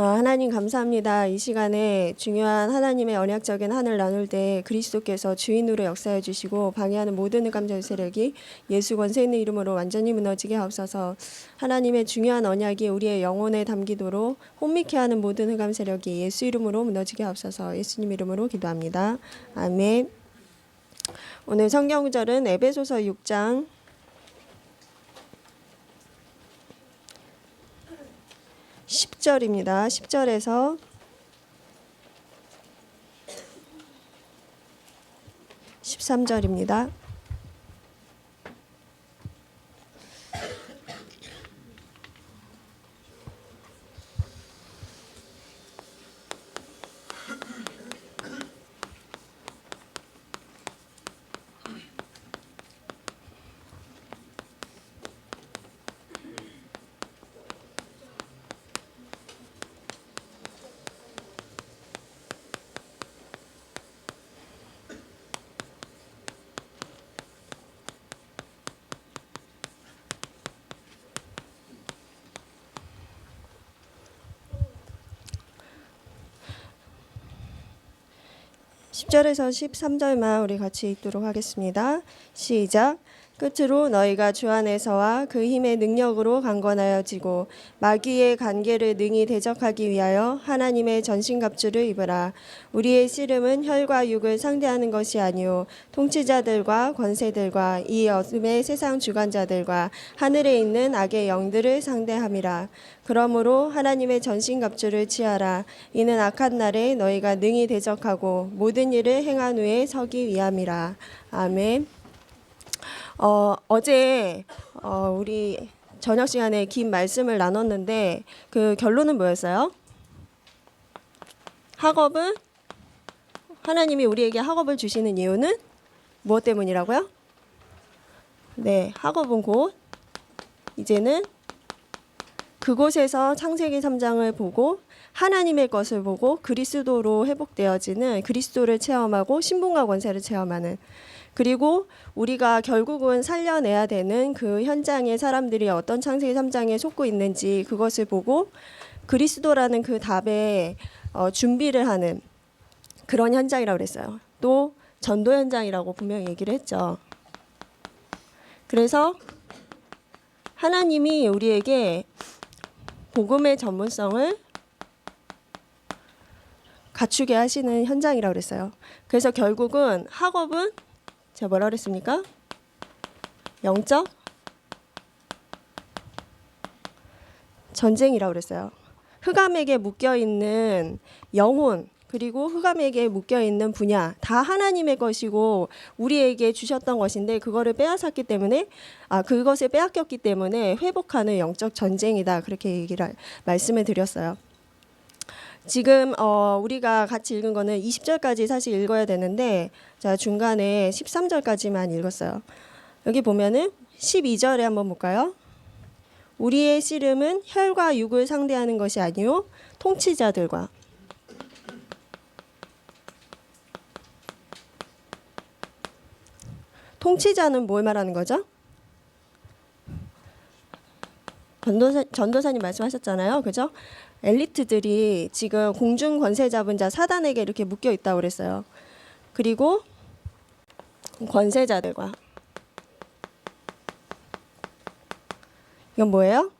하나님 감사합니다. 이 시간에 중요한 하나님의 언약적인 한을 나눌 때 그리스도께서 주인으로 역사해 주시고 방해하는 모든 흑암적 세력이 예수 권세 있는 이름으로 완전히 무너지게 하옵소서. 하나님의 중요한 언약이 우리의 영혼에 담기도록 혼미케 하는 모든 흑암 세력이 예수 이름으로 무너지게 하옵소서. 예수님 이름으로 기도합니다. 아멘. 오늘 성경 구절은 에베소서 6장 10절입니다. 10절에서 13절입니다. 십 절에서 13절만 우리 같이 읽도록 하겠습니다. 시작. 끝으로 너희가 주 안에서와 그 힘의 능력으로 강건하여지고 마귀의 관계를 능히 대적하기 위하여 하나님의 전신갑주를 입으라. 우리의 씨름은 혈과 육을 상대하는 것이 아니요 통치자들과 권세들과 이 어둠의 세상 주관자들과 하늘에 있는 악의 영들을 상대함이라. 그러므로 하나님의 전신갑주를 취하라. 이는 악한 날에 너희가 능히 대적하고 모든 일을 행한 후에 서기 위함이라. 아멘. 어제 우리 저녁 시간에 긴 말씀을 나눴는데 그 결론은 뭐였어요? 학업은 하나님이 우리에게 학업을 주시는 이유는 무엇 때문이라고요? 네, 학업은 곧 이제는 그곳에서 창세기 3장을 보고 하나님의 것을 보고 그리스도로 회복되어지는 그리스도를 체험하고 신분과 권세를 체험하는, 그리고 우리가 결국은 살려내야 되는 그 현장의 사람들이 어떤 창세기 3장에 속고 있는지 그것을 보고 그리스도라는 그 답에 준비를 하는 그런 현장이라고 그랬어요. 또 전도 현장이라고 분명히 얘기를 했죠. 그래서 하나님이 우리에게 복음의 전문성을 갖추게 하시는 현장이라고 그랬어요. 그래서 결국은 학업은 제가 뭐라 그랬습니까? 영적 전쟁이라고 그랬어요. 흑암에게 묶여있는 영혼, 그리고 흑암에게 묶여있는 분야 다 하나님의 것이고 우리에게 주셨던 것인데 그거를 빼앗았기 때문에 그것을 빼앗겼기 때문에 회복하는 영적 전쟁이다, 그렇게 말씀을 드렸어요. 지금 우리가 같이 읽은 거는 20절까지 사실 읽어야 되는데 자, 중간에 13절까지만 읽었어요. 여기 보면은 12절에 한번 볼까요? 우리의 씨름은 혈과 육을 상대하는 것이 아니요 통치자들과. 통치자는 뭘 말하는 거죠? 전도사님 말씀하셨잖아요. 그죠? 엘리트들이 지금 공중 권세 잡은 자 사단에게 이렇게 묶여 있다고 그랬어요. 그리고 권세자들과. 이건 뭐예요?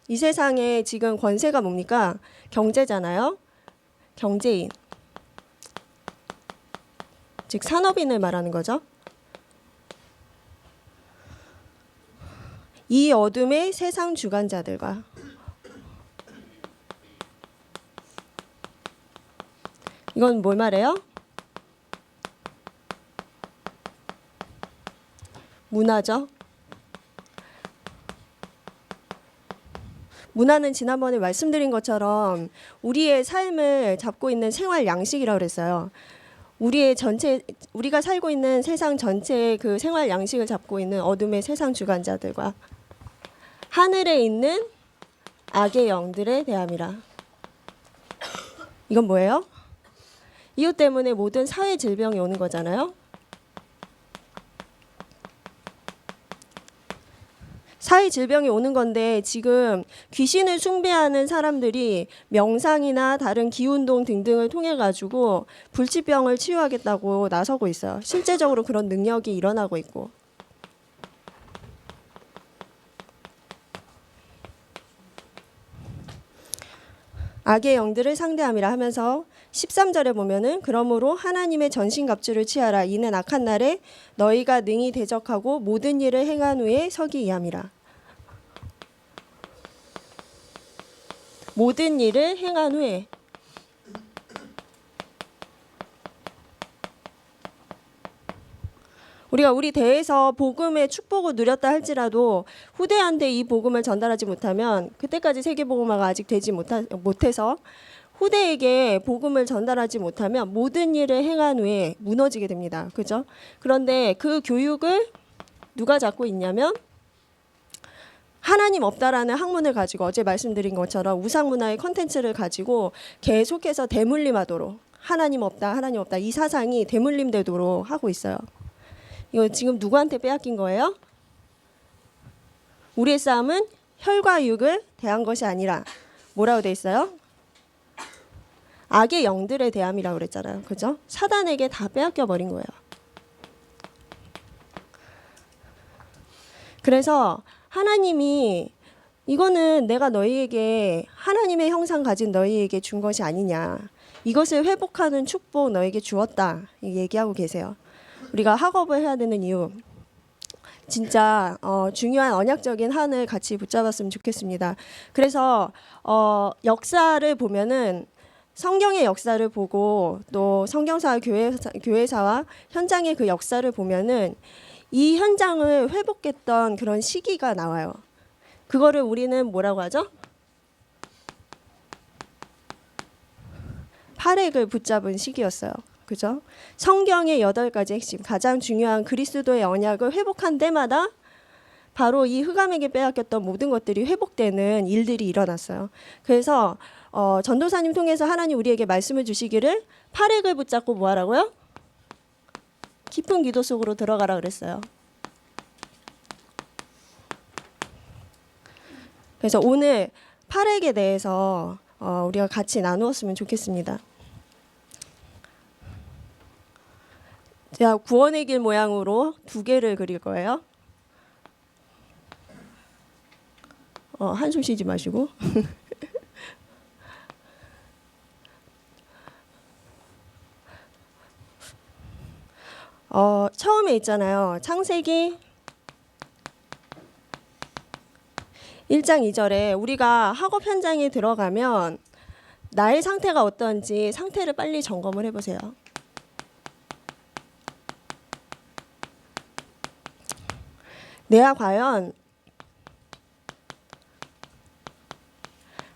이 세상에 지금 권세가 뭡니까? 경제잖아요. 경제인. 즉 산업인을 말하는 거죠. 이 어둠의 세상 주관자들과. 이건 뭘 말해요? 문화죠. 문화는 지난번에 말씀드린 것처럼 우리의 삶을 잡고 있는 생활 양식이라고 그랬어요. 우리가 살고 있는 세상 전체의 그 생활 양식을 잡고 있는 어둠의 세상 주관자들과 하늘에 있는 악의 영들에 대함이라. 이건 뭐예요? 이것 때문에 모든 사회 질병이 오는 거잖아요. 사회 질병이 오는 건데 지금 귀신을 숭배하는 사람들이 명상이나 다른 기운동 등등을 통해 가지고 불치병을 치유하겠다고 나서고 있어요. 실제적으로 그런 능력이 일어나고 있고. 악의 영들을 상대함이라 하면서 13절에 보면은 그러므로 하나님의 전신갑주를 취하라. 이는 악한 날에 너희가 능히 대적하고 모든 일을 행한 후에 서기 위함이라. 모든 일을 행한 후에. 우리가 우리 대에서 복음의 축복을 누렸다 할지라도 후대한테 이 복음을 전달하지 못하면 그때까지 세계복음화가 아직 되지 못해서 후대에게 복음을 전달하지 못하면 모든 일을 행한 후에 무너지게 됩니다. 그죠? 그런데 그 교육을 누가 잡고 있냐면 하나님 없다라는 학문을 가지고 어제 말씀드린 것처럼 우상문화의 컨텐츠를 가지고 계속해서 대물림하도록 하나님 없다 이 사상이 대물림되도록 하고 있어요. 이거 지금 누구한테 빼앗긴 거예요? 우리의 싸움은 혈과 육을 대한 것이 아니라 뭐라고 돼 있어요? 악의 영들에 대함이라고 그랬잖아요. 그죠? 사단에게 다 빼앗겨 버린 거예요. 그래서 하나님이 이거는 내가 너희에게 하나님의 형상 가진 너희에게 준 것이 아니냐. 이것을 회복하는 축복 너에게 주었다. 얘기하고 계세요. 우리가 학업을 해야 되는 이유. 진짜 중요한 언약적인 한을 같이 붙잡았으면 좋겠습니다. 그래서 역사를 보면은 성경의 역사를 보고 또 성경사와 교회사와 현장의 그 역사를 보면은 이 현장을 회복했던 그런 시기가 나와요. 그거를 우리는 뭐라고 하죠? 팔획을 붙잡은 시기였어요. 그죠? 성경의 8가지 핵심, 가장 중요한 그리스도의 언약을 회복한 때마다 바로 이 흑암에게 빼앗겼던 모든 것들이 회복되는 일들이 일어났어요. 그래서 전도사님 통해서 하나님 우리에게 말씀을 주시기를 팔획을 붙잡고 뭐 하라고요? 깊은 기도 속으로 들어가라 그랬어요. 그래서 오늘 팔획에 대해서 우리가 같이 나누었으면 좋겠습니다. 제가 구원의 길 모양으로 2개를 그릴 거예요. 한숨 쉬지 마시고. 처음에 있잖아요. 창세기 1장 2절에 우리가 학업 현장에 들어가면 나의 상태가 어떤지 상태를 빨리 점검을 해보세요. 내가 과연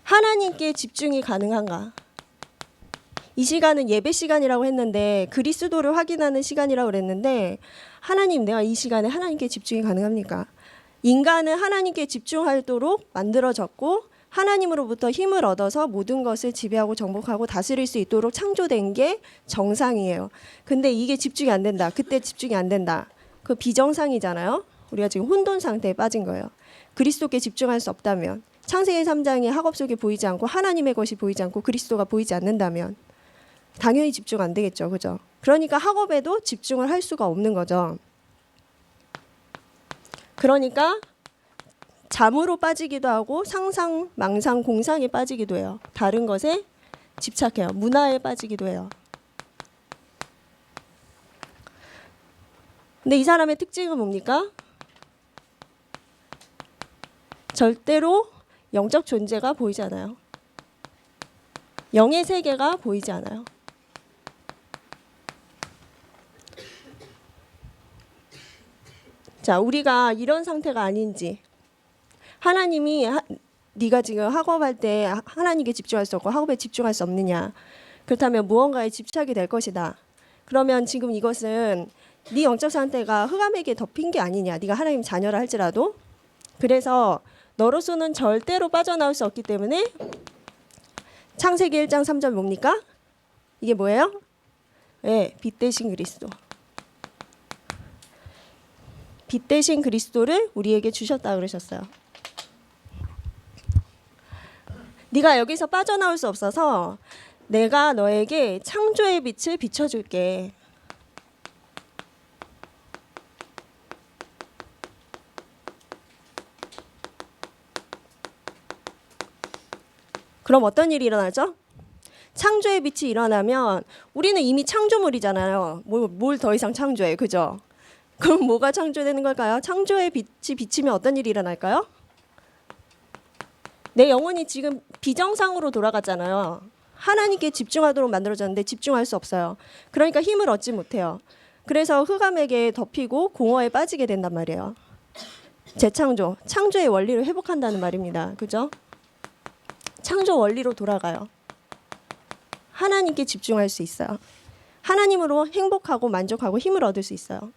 하나님께 집중이 가능한가? 이 시간은 예배 시간이라고 했는데 그리스도를 확인하는 시간이라고 그랬는데 하나님, 내가 이 시간에 하나님께 집중이 가능합니까? 인간은 하나님께 집중하도록 만들어졌고 하나님으로부터 힘을 얻어서 모든 것을 지배하고 정복하고 다스릴 수 있도록 창조된 게 정상이에요. 근데 이게 집중이 안 된다. 그때 집중이 안 된다. 그 비정상이잖아요. 우리가 지금 혼돈 상태에 빠진 거예요. 그리스도께 집중할 수 없다면, 창세기 3장의 학업 속에 보이지 않고 하나님의 것이 보이지 않고 그리스도가 보이지 않는다면 당연히 집중 안 되겠죠. 그죠? 그러니까 학업에도 집중을 할 수가 없는 거죠. 그러니까 잠으로 빠지기도 하고 상상, 망상, 공상에 빠지기도 해요. 다른 것에 집착해요. 문화에 빠지기도 해요. 근데 이 사람의 특징은 뭡니까? 절대로 영적 존재가 보이지 않아요. 영의 세계가 보이지 않아요. 자, 우리가 이런 상태가 아닌지, 하나님이 네가 지금 학업할 때 하나님께 집중할 수 없고 학업에 집중할 수 없느냐? 그렇다면 무언가에 집착이 될 것이다. 그러면 지금 이것은 네 영적 상태가 흑암에게 덮인 게 아니냐? 네가 하나님 자녀라 할지라도. 그래서 너로서는 절대로 빠져나올 수 없기 때문에 창세기 1장 3절 뭡니까? 이게 뭐예요? 네, 빛 대신 그리스도. 빛 대신 그리스도를 우리에게 주셨다 그러셨어요. 네가 여기서 빠져나올 수 없어서 내가 너에게 창조의 빛을 비춰줄게. 그럼 어떤 일이 일어나죠? 창조의 빛이 일어나면 우리는 이미 창조물이잖아요. 뭘 더 이상 창조해, 그죠? 그럼 뭐가 창조되는 걸까요? 창조의 빛이 비치면 어떤 일이 일어날까요? 내 영혼이 지금 비정상으로 돌아갔잖아요. 하나님께 집중하도록 만들어졌는데 집중할 수 없어요. 그러니까 힘을 얻지 못해요. 그래서 흑암에게 덮이고 공허에 빠지게 된단 말이에요. 재창조, 창조의 원리를 회복한다는 말입니다. 그죠? 창조 원리로 돌아가요. 하나님께 집중할 수 있어요. 하나님으로 행복하고 만족하고 힘을 얻을 수 있어요.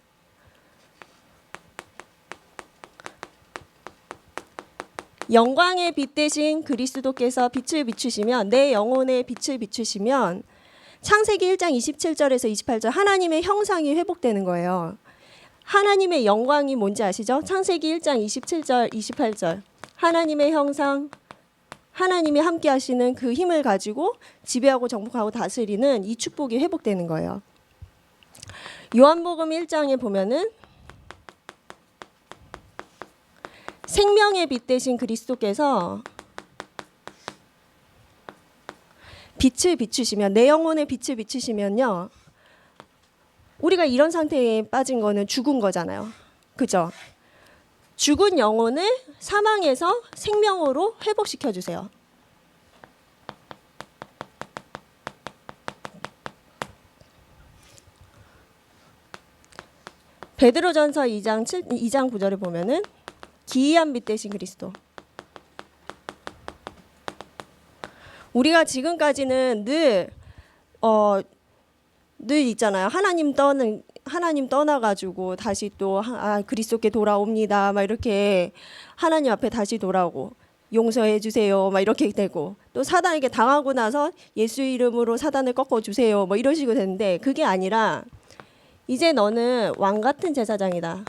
영광의 빛 대신 그리스도께서 빛을 비추시면, 내 영혼에 빛을 비추시면 창세기 1장 27절에서 28절 하나님의 형상이 회복되는 거예요. 하나님의 영광이 뭔지 아시죠? 창세기 1장 27절 28절 하나님의 형상, 하나님이 함께 하시는 그 힘을 가지고 지배하고 정복하고 다스리는 이 축복이 회복되는 거예요. 요한복음 1장에 보면은 생명의 빛 대신 그리스도께서 빛을 비추시면, 내 영혼에 빛을 비추시면요, 우리가 이런 상태에 빠진 거는 죽은 거잖아요. 그죠? 죽은 영혼을 사망에서 생명으로 회복시켜 주세요. 베드로전서 2장 9절에 보면은 기이한 빛 대신 그리스도. 우리가 지금까지는 늘 있잖아요. 하나님 떠나가지고 다시 또 그리스도께 돌아옵니다. 막 이렇게 하나님 앞에 다시 돌아오고 용서해 주세요. 막 이렇게 되고, 또 사단에게 당하고 나서 예수 이름으로 사단을 꺾어 주세요. 뭐 이런 식으로 되는데, 그게 아니라 이제 너는 왕 같은 제사장이다.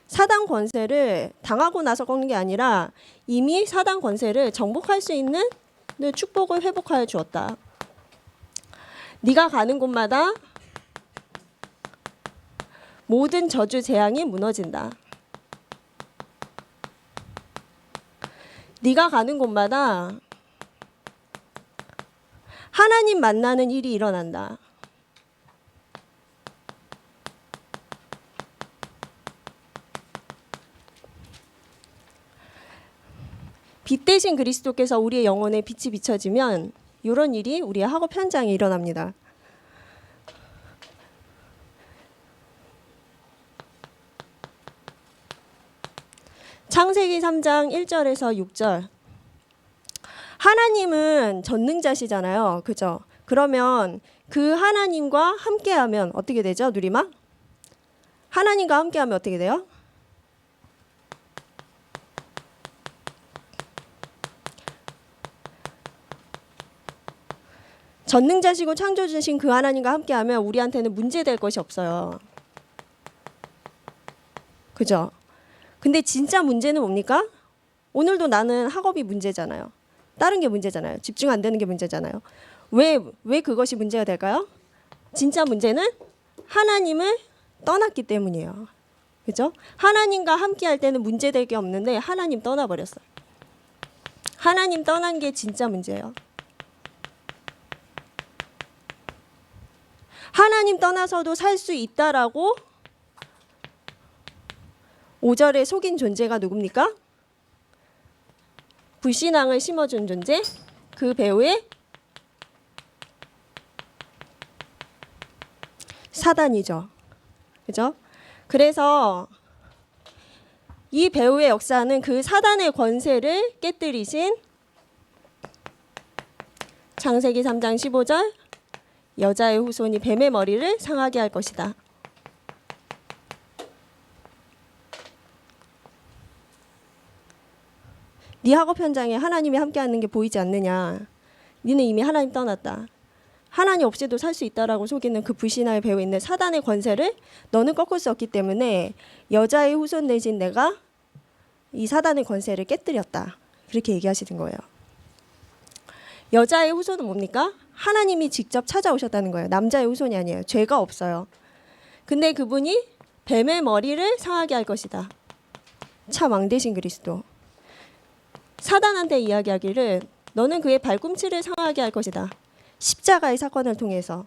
사단 권세를 당하고 나서 꺾는 게 아니라 이미 사단 권세를 정복할 수 있는 축복을 회복하여 주었다. 네가 가는 곳마다 모든 저주 재앙이 무너진다. 네가 가는 곳마다 하나님 만나는 일이 일어난다. 빛 대신 그리스도께서 우리의 영혼에 빛이 비춰지면 이런 일이 우리의 학업 현장에 일어납니다. 창세기 3장 1절에서 6절. 하나님은 전능자시잖아요. 그죠? 그러면 그 하나님과 함께하면 어떻게 되죠? 누리마? 하나님과 함께하면 어떻게 돼요? 전능자시고 창조주신 그 하나님과 함께하면 우리한테는 문제될 것이 없어요. 그죠? 근데 진짜 문제는 뭡니까? 오늘도 나는 학업이 문제잖아요. 다른 게 문제잖아요. 집중 안 되는 게 문제잖아요. 왜 그것이 문제가 될까요? 진짜 문제는 하나님을 떠났기 때문이에요. 그죠? 하나님과 함께할 때는 문제될 게 없는데 하나님 떠나버렸어요. 하나님 떠난 게 진짜 문제예요. 하나님 떠나서도 살 수 있다라고 5절에 속인 존재가 누굽니까? 불신앙을 심어준 존재, 그 배후에 사단이죠. 그죠? 그래서 이 배후의 역사는 그 사단의 권세를 깨뜨리신 창세기 3장 15절, 여자의 후손이 뱀의 머리를 상하게 할 것이다. 네 학업 현장에 하나님이 함께하는 게 보이지 않느냐? 너는 이미 하나님 떠났다. 하나님 없이도 살 수 있다라고 속이는 그 불신앙의 배후에 있는 사단의 권세를 너는 꺾을 수 없기 때문에 여자의 후손 대신 내가 이 사단의 권세를 깨뜨렸다. 그렇게 얘기하시는 거예요. 여자의 후손은 뭡니까? 하나님이 직접 찾아오셨다는 거예요. 남자의 후손이 아니에요. 죄가 없어요. 근데 그분이 뱀의 머리를 상하게 할 것이다. 참 왕 대신 그리스도. 사단한테 이야기하기를 너는 그의 발꿈치를 상하게 할 것이다. 십자가의 사건을 통해서.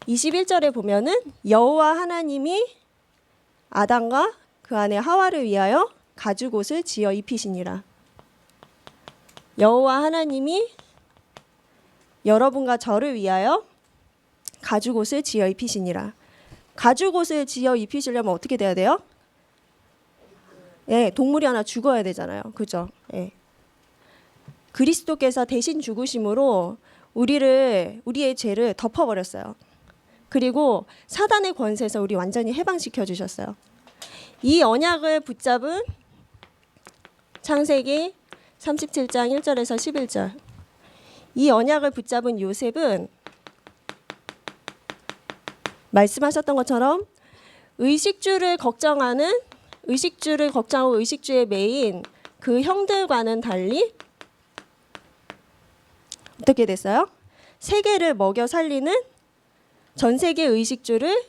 21절에 보면은 여호와 하나님이 아담과 그 안에 하와를 위하여 가죽옷을 지어 입히시니라. 여호와 하나님이 여러분과 저를 위하여 가죽옷을 지어 입히시니라. 가죽옷을 지어 입히시려면 어떻게 돼야 돼요? 예, 동물이 하나 죽어야 되잖아요. 그죠? 예. 그리스도께서 대신 죽으심으로 우리의 죄를 덮어버렸어요. 그리고 사단의 권세에서 우리 완전히 해방시켜 주셨어요. 이 언약을 붙잡은 창세기 37장 1절에서 11절. 이 언약을 붙잡은 요셉은 말씀하셨던 것처럼 의식주를 걱정하고 의식주에 매인 그 형들과는 달리 어떻게 됐어요? 세계를 먹여 살리는 전 세계 의식주를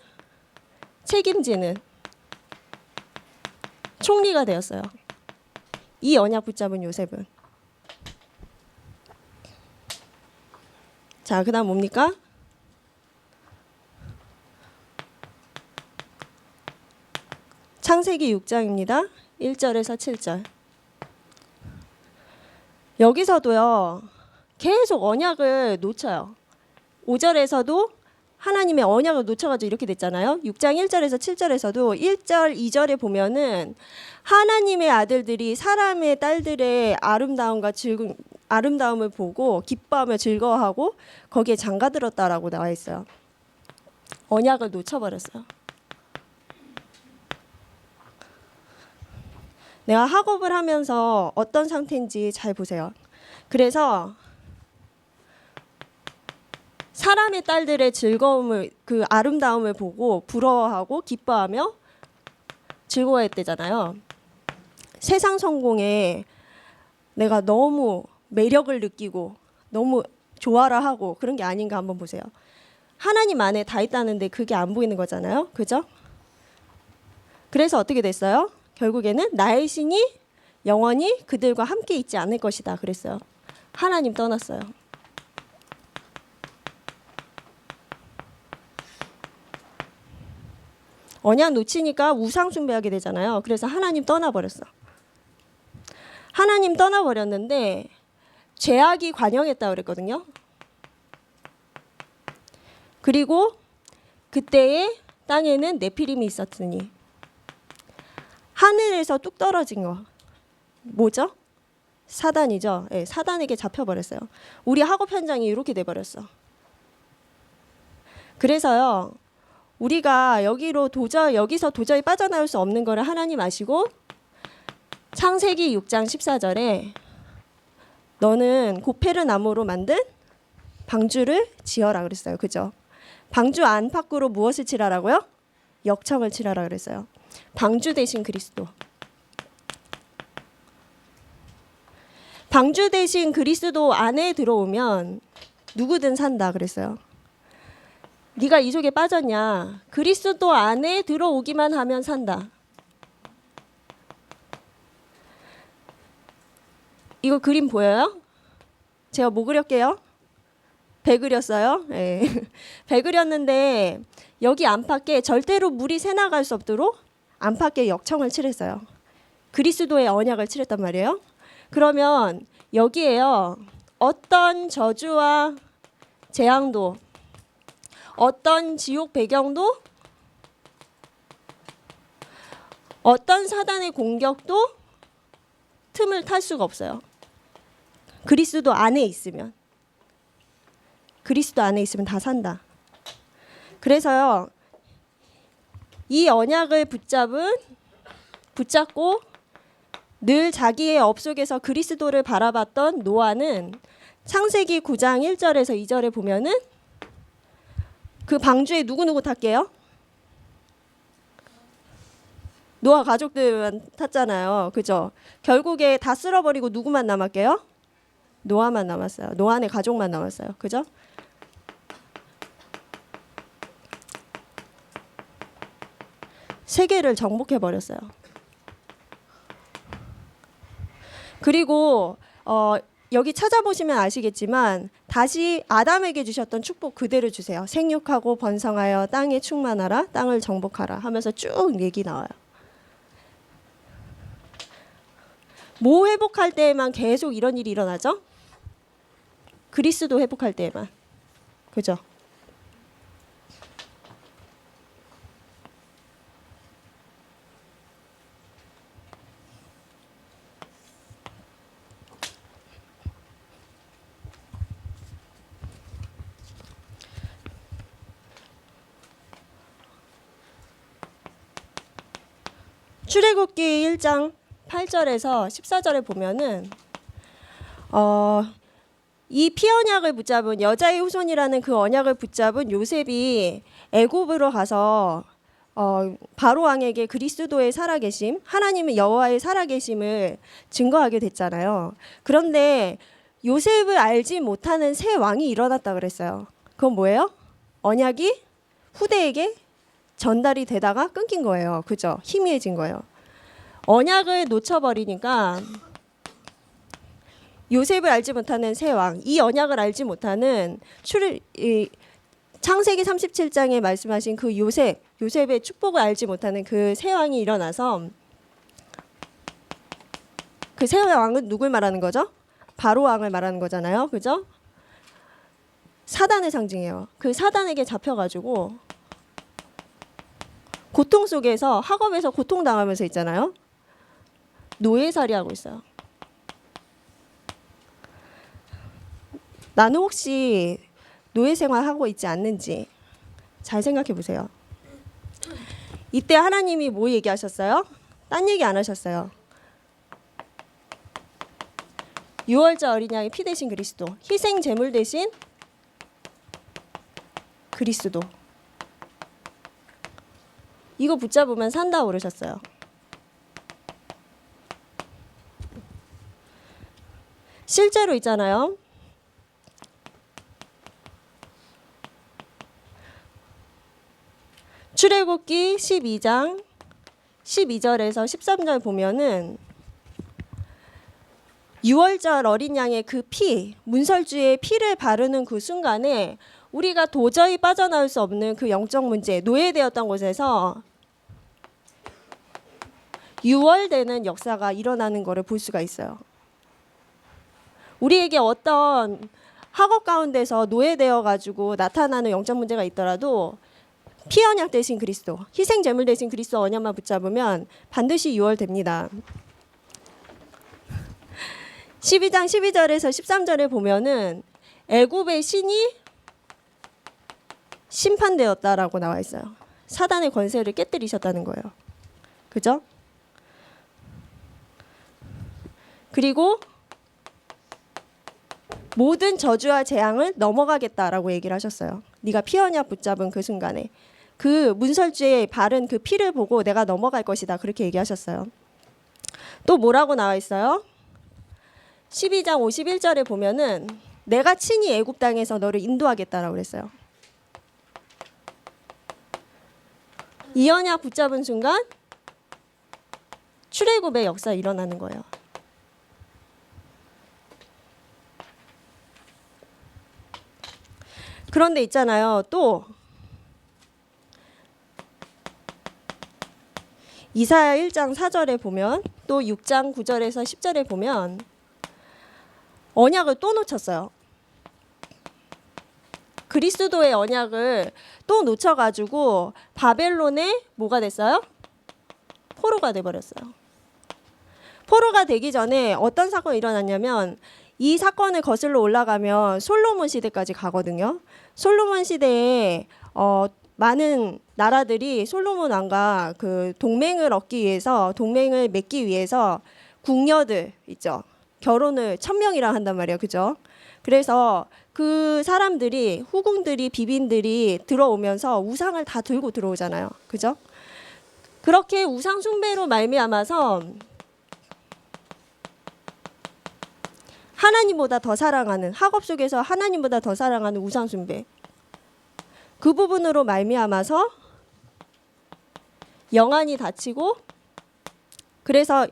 책임지는 총리가 되었어요. 이 언약 붙잡은 요셉은. 자, 그다음 뭡니까? 창세기 6장입니다. 1절에서 7절. 여기서도요. 계속 언약을 놓쳐요. 5절에서도 하나님의 언약을 놓쳐가지고 이렇게 됐잖아요. 6장 1절에서 7절에서도 1절, 2절에 보면은 하나님의 아들들이 사람의 딸들의 아름다움을 보고 기뻐하며 즐거워하고 거기에 장가들었다라고 나와 있어요. 언약을 놓쳐버렸어요. 내가 학업을 하면서 어떤 상태인지 잘 보세요. 그래서 사람의 딸들의 즐거움을, 그 아름다움을 보고 부러워하고 기뻐하며 즐거워했대잖아요. 세상 성공에 내가 너무 매력을 느끼고 너무 좋아라 하고 그런 게 아닌가 한번 보세요. 하나님 안에 다 있다는데 그게 안 보이는 거잖아요. 그죠? 그래서 어떻게 됐어요? 결국에는 나의 신이 영원히 그들과 함께 있지 않을 것이다 그랬어요. 하나님 떠났어요. 언약 놓치니까 우상 숭배하게 되잖아요. 그래서 하나님 떠나버렸어. 하나님 떠나버렸는데 죄악이 관영했다고 그랬거든요. 그리고 그때의 땅에는 네피림이 있었으니 하늘에서 뚝 떨어진 거 뭐죠? 사단이죠. 네, 사단에게 잡혀버렸어요. 우리 학업 현장이 이렇게 돼버렸어. 그래서요. 우리가 여기서 도저히 빠져나올 수 없는 거를 하나님 아시고 창세기 6장 14절에 너는 고페르 나무로 만든 방주를 지어라 그랬어요. 그죠? 방주 안팎으로 무엇을 칠하라고요? 역청을 칠하라 그랬어요. 방주 대신 그리스도. 방주 대신 그리스도 안에 들어오면 누구든 산다 그랬어요. 네가 이 속에 빠졌냐? 그리스도 안에 들어오기만 하면 산다. 이거 그림 보여요? 제가 뭐 그렸게요? 배 그렸어요? 네. 배 그렸는데 여기 안팎에 절대로 물이 새나갈 수 없도록 안팎에 역청을 칠했어요. 그리스도의 언약을 칠했단 말이에요. 그러면 여기에요. 어떤 저주와 재앙도 어떤 지옥 배경도 어떤 사단의 공격도 틈을 탈 수가 없어요. 그리스도 안에 있으면 다 산다. 그래서요. 이 언약을 붙잡고 늘 자기의 업 속에서 그리스도를 바라봤던 노아는 창세기 9장 1절에서 2절에 보면은 그 방주에 누구누구 탔게요? 노아 가족들만 탔잖아요. 그죠? 결국에 다 쓸어버리고 누구만 남았게요? 노아만 남았어요. 노아네 가족만 남았어요. 그죠? 세계를 정복해버렸어요. 그리고 여기 찾아보시면 아시겠지만 다시 아담에게 주셨던 축복 그대로 주세요. 생육하고 번성하여 땅에 충만하라, 땅을 정복하라 하면서 쭉 얘기 나와요. 뭐 회복할 때에만 계속 이런 일이 일어나죠? 그리스도 회복할 때에만. 그죠? 출애굽기 1장 8절에서 14절에 보면은 이 피언약을 붙잡은 여자의 후손이라는 그 언약을 붙잡은 요셉이 애굽으로 가서 바로 왕에게 그리스도의 살아계심, 하나님의 여호와의 살아계심을 증거하게 됐잖아요. 그런데 요셉을 알지 못하는 새 왕이 일어났다 그랬어요. 그건 뭐예요? 언약이 후대에게 전달이 되다가 끊긴 거예요. 그죠? 희미해진 거예요. 언약을 놓쳐버리니까 요셉을 알지 못하는 새 왕, 이 언약을 알지 못하는 창세기 37장에 말씀하신 그 요셉의 축복을 알지 못하는 그 새 왕이 일어나서 그 새 왕은 누굴 말하는 거죠? 바로 왕을 말하는 거잖아요. 그죠? 사단의 상징이에요. 그 사단에게 잡혀가지고 고통 속에서 학업에서 고통당하면서 있잖아요. 노예살이하고 있어요. 나는 혹시 노예 생활하고 있지 않는지 잘 생각해 보세요. 이때 하나님이 뭐 얘기하셨어요? 딴 얘기 안 하셨어요. 유월절 어린 양의 피 대신 그리스도, 희생 제물 대신 그리스도. 이거 붙잡으면 산다 그러셨어요. 실제로 있잖아요. 출애굽기 12장 12절에서 13절 보면은 유월절 어린 양의 그 피, 문설주의 피를 바르는 그 순간에 우리가 도저히 빠져나올 수 없는 그 영적 문제, 노예되었던 곳에서 유월되는 역사가 일어나는 것을 볼 수가 있어요. 우리에게 어떤 학업 가운데서 노예되어 가지고 나타나는 영적 문제가 있더라도 피 언약 대신 그리스도, 희생 제물 대신 그리스도 언약만 붙잡으면 반드시 유월됩니다. 12장 12절에서 13절에 보면은 애굽의 신이 심판되었다라고 나와 있어요. 사단의 권세를 깨뜨리셨다는 거예요. 그죠? 그리고 모든 저주와 재앙을 넘어가겠다라고 얘기를 하셨어요. 네가 피 언약 붙잡은 그 순간에 그 문설주에 바른 그 피를 보고 내가 넘어갈 것이다. 그렇게 얘기하셨어요. 또 뭐라고 나와 있어요? 12장 51절에 보면은 내가 친히 애굽 땅에서 너를 인도하겠다라고 그랬어요. 이 언약 붙잡은 순간 출애굽의 역사 일어나는 거예요. 그런데 있잖아요. 또 이사야 1장 4절에 보면 또 6장 9절에서 10절에 보면 언약을 또 놓쳤어요. 그리스도의 언약을 또 놓쳐가지고 바벨론의 뭐가 됐어요? 포로가 돼버렸어요. 포로가 되기 전에 어떤 사건이 일어났냐면 이 사건을 거슬러 올라가면 솔로몬 시대까지 가거든요. 솔로몬 시대에 많은 나라들이 솔로몬 왕과 그 동맹을 얻기 위해서 동맹을 맺기 위해서 궁녀들 있죠. 결혼을 1000명이랑 한단 말이에요. 그죠? 그래서 그 사람들이 후궁들이 비빈들이 들어오면서 우상을 다 들고 들어오잖아요. 그죠? 그렇게 우상 숭배로 말미암아서 하나님보다 더 사랑하는, 학업 속에서 하나님보다 더 사랑하는 우상 숭배, 그 부분으로 말미암아서 영안이 닫히고, 그래서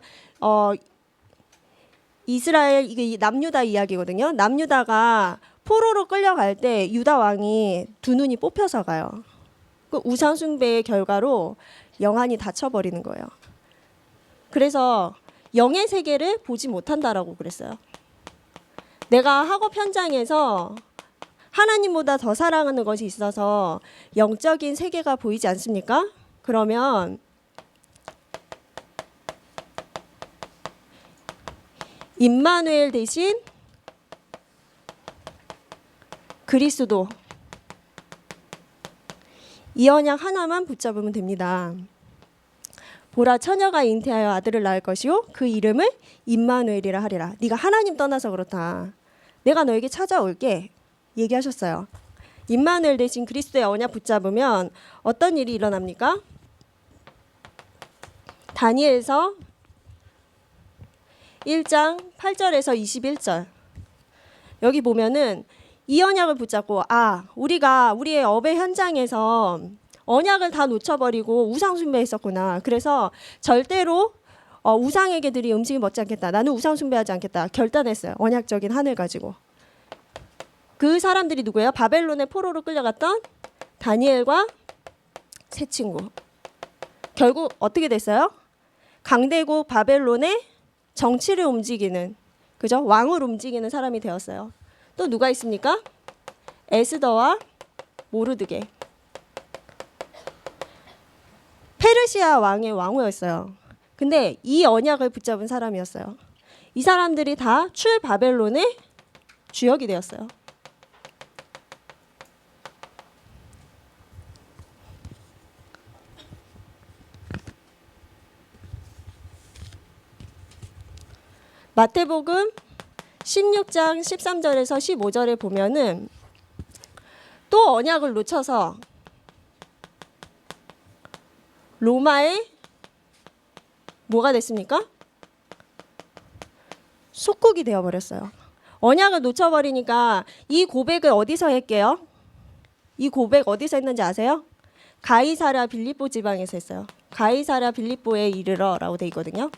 이스라엘, 이게 남유다 이야기거든요. 남유다가 포로로 끌려갈 때 유다 왕이 두 눈이 뽑혀서 가요. 그 우상 숭배의 결과로 영안이 닫혀버리는 거예요. 그래서 영의 세계를 보지 못한다라고 그랬어요. 내가 학업 현장에서 하나님보다 더 사랑하는 것이 있어서 영적인 세계가 보이지 않습니까? 그러면 임마누엘 대신 그리스도, 이 언약 하나만 붙잡으면 됩니다. 보라, 처녀가 잉태하여 아들을 낳을 것이요 그 이름을 임마누엘이라 하리라. 네가 하나님 떠나서 그렇다. 내가 너에게 찾아올게 얘기하셨어요. 임마누엘 대신 그리스도의 언약 붙잡으면 어떤 일이 일어납니까? 다니엘서 1장 8절에서 21절. 여기 보면은 이 언약을 붙잡고, 우리가 우리의 업의 현장에서 언약을 다 놓쳐버리고 우상 숭배했었구나. 그래서 절대로 우상에게 드릴 음식을 먹지 않겠다. 나는 우상 숭배하지 않겠다. 결단했어요. 언약적인 한을 가지고. 그 사람들이 누구예요? 바벨론의 포로로 끌려갔던 다니엘과 세 친구. 결국 어떻게 됐어요? 강대국 바벨론의 정치를 움직이는, 그죠? 왕을 움직이는 사람이 되었어요. 또 누가 있습니까? 에스더와 모르드게. 페르시아 왕의 왕후였어요. 근데 이 언약을 붙잡은 사람이었어요. 이 사람들이 다 출 바벨론의 주역이 되었어요. 마태복음 16장 13절에서 15절에 보면은 또 언약을 놓쳐서 로마의 뭐가 됐습니까? 속국이 되어버렸어요. 언약을 놓쳐버리니까 이 고백을 어디서 했게요? 이 고백 어디서 했는지 아세요? 가이사랴 빌립보 지방에서 했어요. 가이사랴 빌립보에 이르러 라고 돼 있거든요.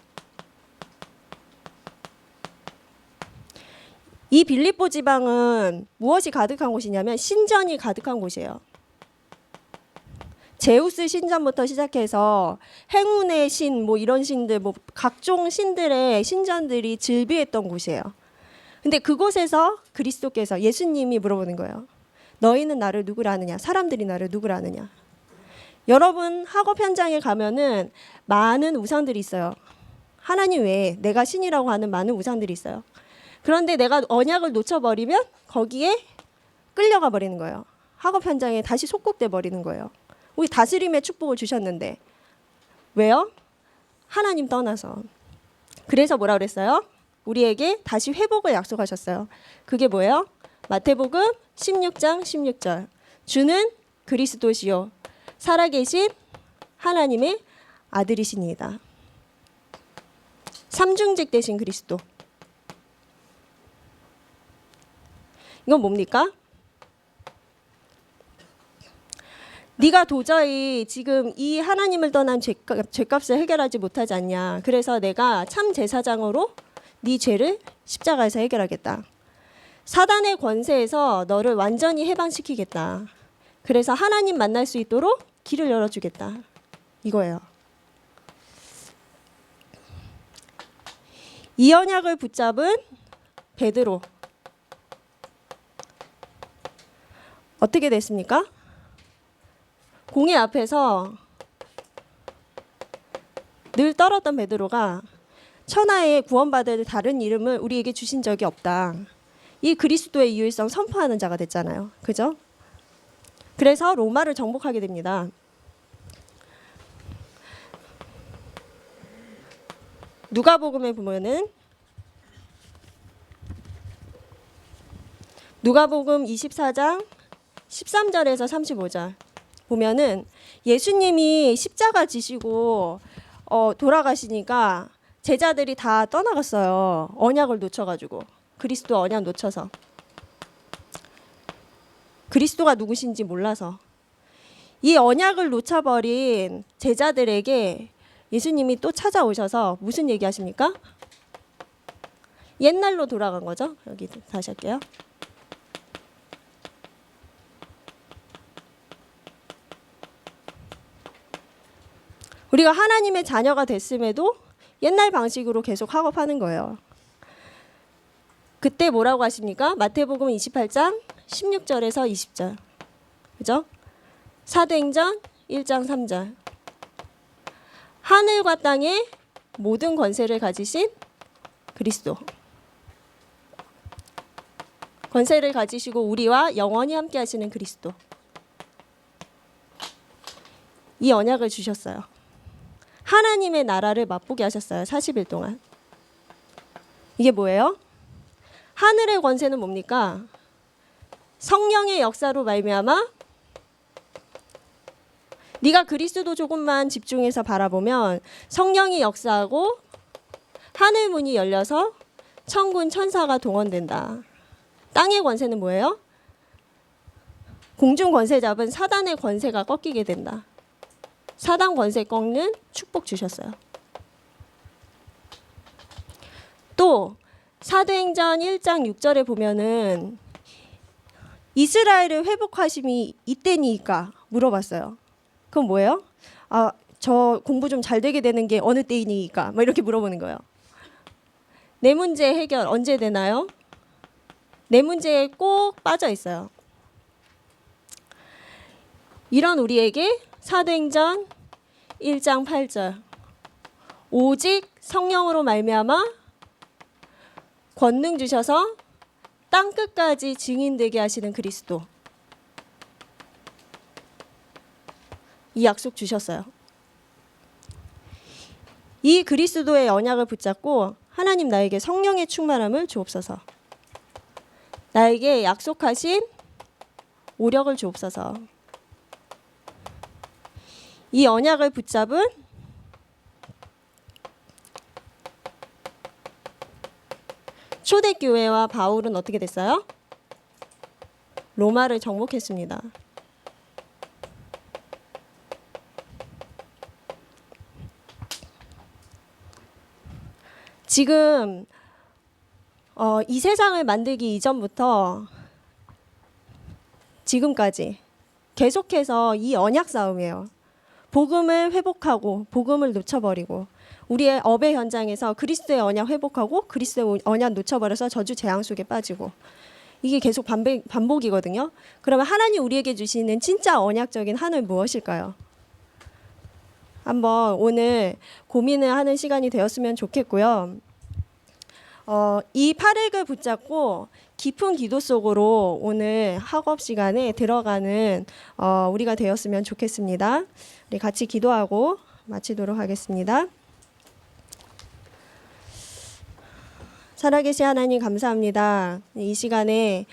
이 빌립보 지방은 무엇이 가득한 곳이냐면 신전이 가득한 곳이에요. 제우스 신전부터 시작해서 행운의 신, 뭐 이런 신들, 뭐 각종 신들의 신전들이 즐비했던 곳이에요. 근데 그곳에서 그리스도께서, 예수님이 물어보는 거예요. 너희는 나를 누구라 하느냐? 사람들이 나를 누구라 하느냐? 여러분 학업 현장에 가면은 많은 우상들이 있어요. 하나님 외에 내가 신이라고 하는 많은 우상들이 있어요. 그런데 내가 언약을 놓쳐버리면 거기에 끌려가 버리는 거예요. 학업 현장에 다시 속국돼 버리는 거예요. 우리 다스림의 축복을 주셨는데 왜요? 하나님 떠나서. 그래서 뭐라 그랬어요? 우리에게 다시 회복을 약속하셨어요. 그게 뭐예요? 마태복음 16장 16절. 주는 그리스도시요 살아계신 하나님의 아들이시니이다. 삼중직 되신 그리스도. 이건 뭡니까? 네가 도저히 지금 이 하나님을 떠난 죄값을 해결하지 못하지 않냐. 그래서 내가 참 제사장으로 네 죄를 십자가에서 해결하겠다. 사단의 권세에서 너를 완전히 해방시키겠다. 그래서 하나님 만날 수 있도록 길을 열어주겠다. 이거예요. 이 언약을 붙잡은 베드로. 어떻게 됐습니까? 공의 앞에서 늘 떨었던 베드로가 천하에 구원받을 다른 이름을 우리에게 주신 적이 없다. 이 그리스도의 유일성 선포하는 자가 됐잖아요. 그죠? 그래서 로마를 정복하게 됩니다. 누가복음에 보면은 누가복음 24장 13절에서 35절 보면은 예수님이 십자가 지시고 돌아가시니까 제자들이 다 떠나갔어요. 언약을 놓쳐가지고. 그리스도 언약 놓쳐서. 그리스도가 누구신지 몰라서. 이 언약을 놓쳐버린 제자들에게 예수님이 또 찾아오셔서 무슨 얘기하십니까? 옛날로 돌아간 거죠. 여기 다시 할게요. 우리가 하나님의 자녀가 됐음에도 옛날 방식으로 계속 학업하는 거예요. 그때 뭐라고 하십니까? 마태복음 28장 16절에서 20절. 그죠? 사도행전 1장 3절. 하늘과 땅의 모든 권세를 가지신 그리스도. 권세를 가지시고 우리와 영원히 함께 하시는 그리스도. 이 언약을 주셨어요. 하나님의 나라를 맛보게 하셨어요. 40일 동안. 이게 뭐예요? 하늘의 권세는 뭡니까? 성령의 역사로 말미암아 네가 그리스도 조금만 집중해서 바라보면 성령이 역사하고 하늘 문이 열려서 천군 천사가 동원된다. 땅의 권세는 뭐예요? 공중 권세 잡은 사단의 권세가 꺾이게 된다. 사단 권세 꺾는 축복 주셨어요. 또 사도행전 1장 6절에 보면은 이스라엘을 회복하심이 이때니까 물어봤어요. 그럼 뭐예요? 저 공부 좀 잘 되게 되는 게 어느 때이니까? 뭐 이렇게 물어보는 거예요. 내 문제 해결 언제 되나요? 내 문제에 꼭 빠져 있어요. 이런 우리에게 사도행전 1장 8절 오직 성령으로 말미암아 권능 주셔서 땅 끝까지 증인되게 하시는 그리스도. 이 약속 주셨어요. 이 그리스도의 언약을 붙잡고 하나님 나에게 성령의 충만함을 주옵소서. 나에게 약속하신 오력을 주옵소서. 이 언약을 붙잡은 초대교회와 바울은 어떻게 됐어요? 로마를 정복했습니다. 지금 이 세상을 만들기 이전부터 지금까지 계속해서 이 언약 싸움이에요. 복음을 회복하고 복음을 놓쳐버리고 우리의 업의 현장에서 그리스도의 언약 회복하고 그리스도의 언약 놓쳐버려서 저주 재앙 속에 빠지고 이게 계속 반복이거든요. 그러면 하나님 우리에게 주시는 진짜 언약적인 한은 무엇일까요? 한번 오늘 고민을 하는 시간이 되었으면 좋겠고요. 이 팔획을 붙잡고 깊은 기도 속으로 오늘 학업 시간에 들어가는 우리가 되었으면 좋겠습니다. 우리 같이 기도하고 마치도록 하겠습니다. 살아계신 하나님 감사합니다. 이 시간에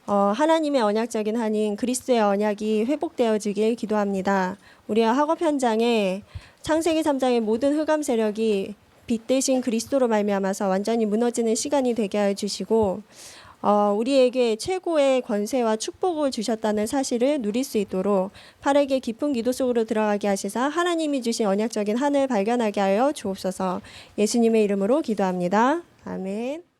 하나님의 언약적인 한인 그리스도의 언약이 회복되어지길 기도합니다. 우리의 학업 현장에 창세기 3장의 모든 흑암 세력이 빛 대신 그리스도로 말미암아서 완전히 무너지는 시간이 되게 해 주시고 우리에게 최고의 권세와 축복을 주셨다는 사실을 누릴 수 있도록 팔에게 깊은 기도 속으로 들어가게 하시사 하나님이 주신 언약적인 한을 발견하게 하여 주옵소서. 예수님의 이름으로 기도합니다. 아멘.